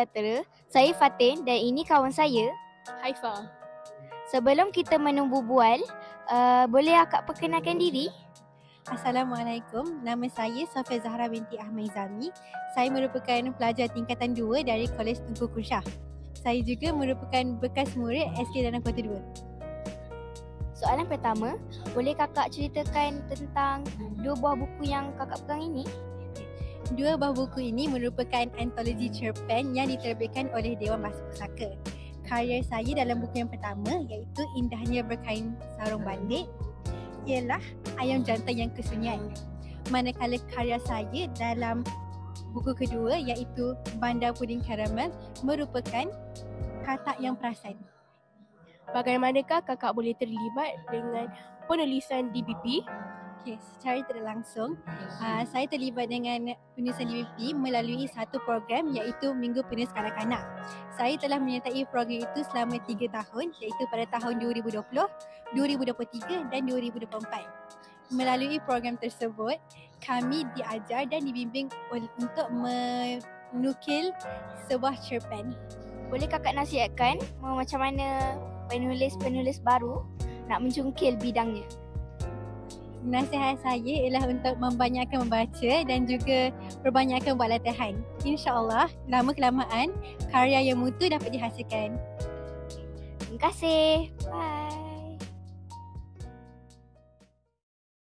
Sejahtera. Saya Fatin dan ini kawan saya, Haifa. Sebelum kita menumbuh bual, boleh akak perkenalkan diri? Assalamualaikum, nama saya Sofia Zahra binti Ahmad Izami. Saya merupakan pelajar tingkatan 2 dari Kolej Tunku Kursyah. Saya juga merupakan bekas murid SK Danang Kota 2. Soalan pertama, boleh kakak ceritakan tentang 2 buah buku yang kakak pegang ini? 2 buah buku ini merupakan antologi cerpen yang diterbitkan oleh Dewan Bahasa Pusaka. Karya saya dalam buku yang pertama iaitu Indahnya Berkain Sarung Balik ialah Ayam Jantan yang Kesunyian. Manakala karya saya dalam buku kedua iaitu Bandar Puding Karamel merupakan Katak yang Perasan. Bagaimanakah kakak boleh terlibat dengan penulisan DBP? Okay, secara tidak langsung, saya terlibat dengan penulisan DBP melalui satu program iaitu Minggu Penulis Kanak-Kanak. Saya telah menyertai program itu selama 3 tahun iaitu pada tahun 2020, 2023 dan 2024. Melalui program tersebut, kami diajar dan dibimbing untuk menukil sebuah cerpen. Boleh kakak nasihatkan macam mana penulis-penulis baru nak mencungkil bidangnya? Nasihat saya ialah untuk membanyakkan membaca dan juga perbanyakkan buat latihan. InsyaAllah, lama-kelamaan karya yang mutu dapat dihasilkan. Terima kasih. Bye.